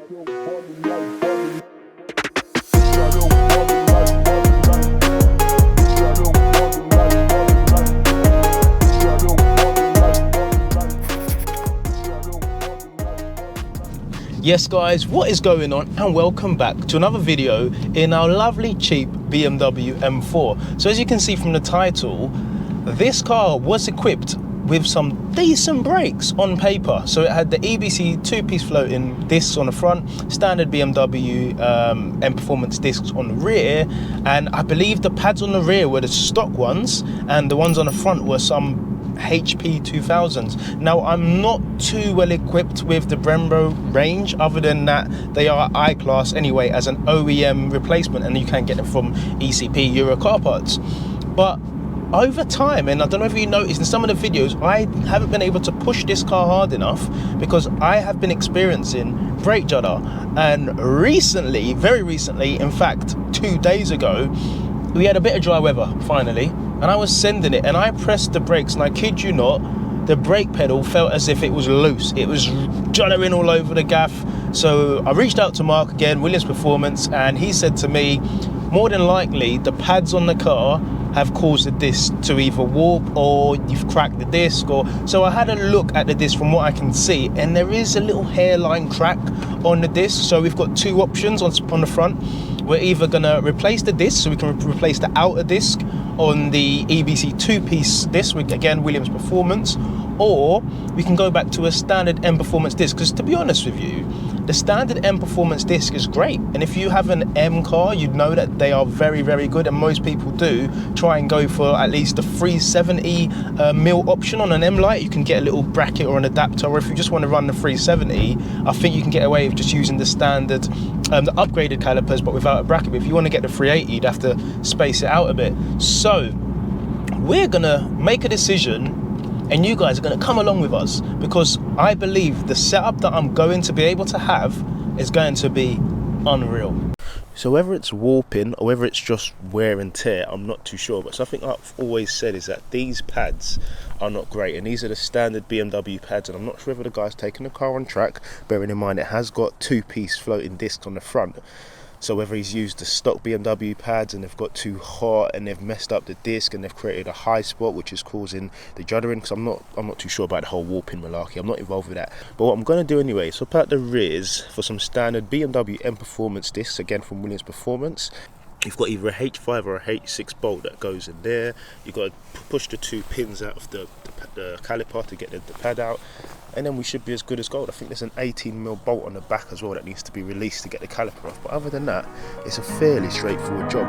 Yes guys, what is going on, and welcome back to another video in our lovely cheap BMW M4. So as you can see from the title, this car was equipped with some decent brakes on paper. So it had the EBC two-piece floating discs on the front, standard BMW M Performance discs on the rear, and I believe the pads on the rear were the stock ones and the ones on the front were some HP 2000s. Now I'm not too well equipped with the Brembo range, other than that they are I-Class anyway as an OEM replacement, and you can get them from ECP Euro car parts. But over time, and I don't know if you noticed in some of the videos, I haven't been able to push this car hard enough because I have been experiencing brake judder. And recently, very recently, in fact 2 days ago, we had a bit of dry weather finally, and I was sending it and I pressed the brakes, and I kid you not, the brake pedal felt as if it was loose. It was juddering all over the gaff. So I reached out to Marc again, Williams Performance, and he said to me, more than likely the pads on the car have caused the disc to either warp or you've cracked the disc. Or so I had a look at the disc from what I can see, and there is a little hairline crack on the disc. So we've got two options on the front. We're either gonna replace the disc, so we can replace the outer disc on the EBC two-piece disc, again Williams Performance, or we can go back to a standard M Performance disc, because to be honest with you, the standard M Performance disc is great, and if you have an M car, you'd know that they are very, very good, and most people do try and go for at least the 370 mil option on an M Lite. You can get a little bracket or an adapter, or if you just want to run the 370, I think you can get away with just using the standard, the upgraded calipers, but without a bracket. But if you want to get the 380, you'd have to space it out a bit. So we're gonna make a decision, and you guys are going to come along with us, because I believe the setup that I'm going to be able to have is going to be unreal. So whether it's warping or whether it's just wear and tear, I'm not too sure, but something I've always said is that these pads are not great, and these are the standard BMW pads, and I'm not sure whether the guy's taken the car on track, bearing in mind it has got two-piece floating discs on the front. So whether he's used the stock BMW pads and they've got too hot and they've messed up the disc and they've created a high spot which is causing the juddering, because I'm not too sure about the whole warping malarkey. I'm not involved with that. But what I'm going to do anyway is swap out the rears for some standard BMW M Performance discs, again from Williams Performance. You've got either a H5 or a H6 bolt that goes in there. You've got to push the two pins out of the caliper to get the pad out, and then we should be as good as gold. I think there's an 18mm bolt on the back as well that needs to be released to get the caliper off, but other than that, it's a fairly straightforward job.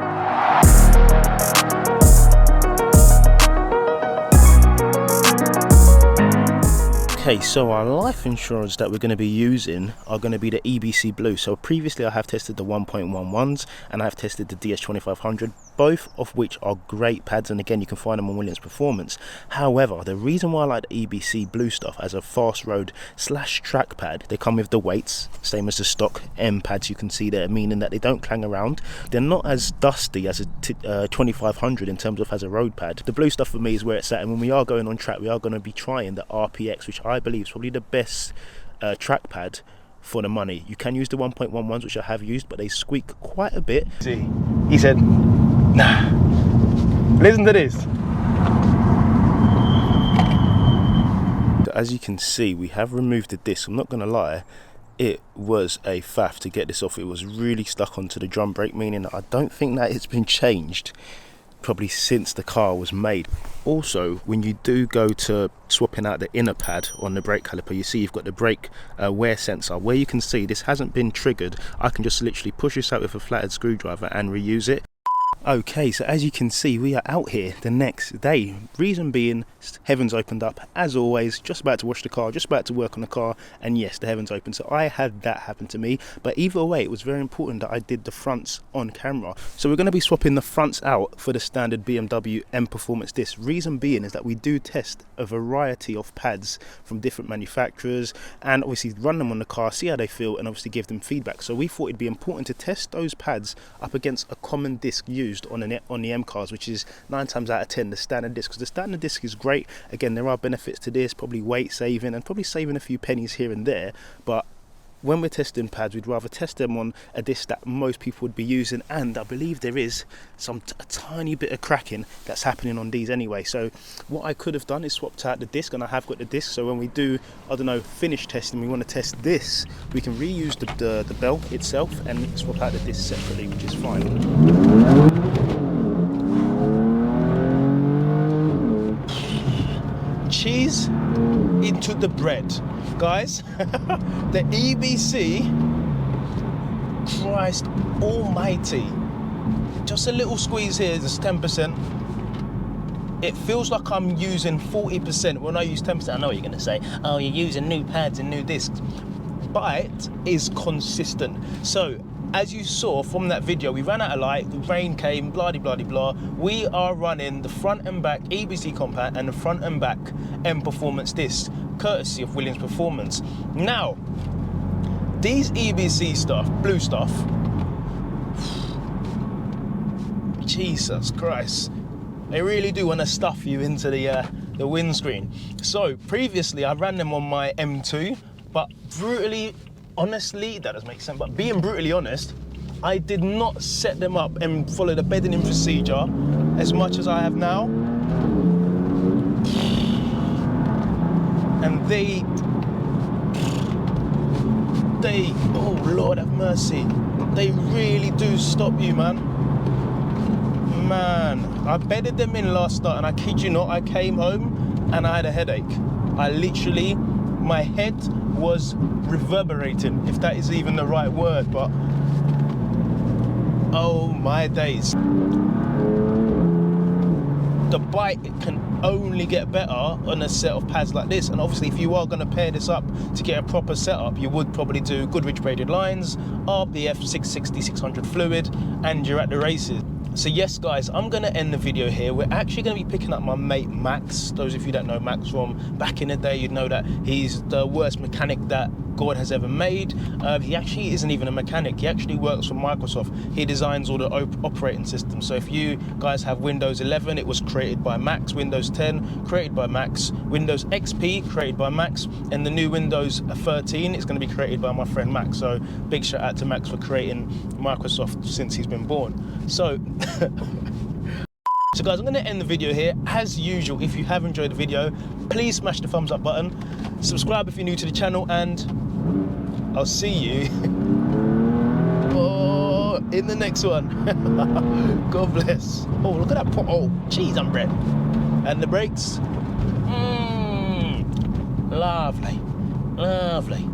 Okay, so our life insurance that we're going to be using are going to be the EBC Blue. So previously I have tested the 1.11s and I've tested the DS2500, both of which are great pads, and again you can find them on Williams Performance. However, the reason why I like the EBC Blue stuff as a fast road / track pad, they come with the weights, same as the stock M pads you can see there, meaning that they don't clang around. They're not as dusty as a 2500 in terms of as a road pad. The blue stuff for me is where it's at, and when we are going on track, we are going to be trying the RPX, which I believe is probably the best track pad for the money. You can use the 1.11s, which I have used, but they squeak quite a bit. See, he said, nah, listen to this. As you can see, we have removed the disc. I'm not gonna lie, it was a faff to get this off. It was really stuck onto the drum brake, meaning I don't think that it's been changed probably since the car was made. Also, when you do go to swapping out the inner pad on the brake caliper, you see you've got the brake wear sensor. Where you can see this hasn't been triggered, I can just literally push this out with a flathead screwdriver and reuse it. Okay, so as you can see, we are out here the next day. Reason being, heavens opened up as always. Just about to wash the car, just about to work on the car, and yes, the heavens opened. So I had that happen to me, but either way, it was very important that I did the fronts on camera. So we're going to be swapping the fronts out for the standard BMW M Performance disc. Reason being is that we do test a variety of pads from different manufacturers, and obviously run them on the car, see how they feel, and obviously give them feedback. So we thought it'd be important to test those pads up against a common disc used on the M cars, which is 9 times out of 10 the standard disc, because the standard disc is great. Again, there are benefits to this, probably weight saving and probably saving a few pennies here and there, but when we're testing pads, we'd rather test them on a disc that most people would be using, and I believe there is a tiny bit of cracking that's happening on these anyway. So what I could have done is swapped out the disc, and I have got the disc, so when we do, I don't know, finish testing, we want to test this, we can reuse the belt itself and swap out the disc separately, which is fine. Cheese into the bread, guys. The EBC, Christ almighty, just a little squeeze here is 10%. It feels like I'm using 40% when I use 10%. I know what you're gonna say, oh, you're using new pads and new discs. Bite is consistent. So as you saw from that video, we ran out of light, the rain came, blah de blah de blah. We are running the front and back EBC compact and the front and back M Performance disc, courtesy of Williams Performance. Now, these EBC stuff, blue stuff, Jesus Christ, they really do want to stuff you into the windscreen. So previously I ran them on my M2, but brutally, honestly, that doesn't make sense, but being brutally honest, I did not set them up and follow the bedding procedure as much as I have now. And they, oh Lord have mercy, they really do stop you, man. Man, I bedded them in last night, and I kid you not, I came home and I had a headache. I literally, my head was reverberating, if that is even the right word, but oh my days. The bite can only get better on a set of pads like this, and obviously if you are going to pair this up to get a proper setup, you would probably do Goodrich braided lines, RBF 660 600 fluid, and you're at the races. So yes guys, I'm going to end the video here. We're actually going to be picking up my mate Max. Those of you that know Max from back in the day, you'd know that he's the worst mechanic that God has ever made. He actually isn't even a mechanic, he actually works for Microsoft. He designs all the operating systems. So if you guys have Windows 11, it was created by Max, Windows 10 created by Max, Windows XP created by Max, and the new Windows 13 is going to be created by my friend Max. So big shout out to Max for creating Microsoft since he's been born. So so guys, I'm going to end the video here. As usual, if you have enjoyed the video, please smash the thumbs up button, subscribe if you're new to the channel, and I'll see you in the next one. God bless. Oh, look at that pot. Oh, cheese on bread. And the brakes. Lovely, lovely.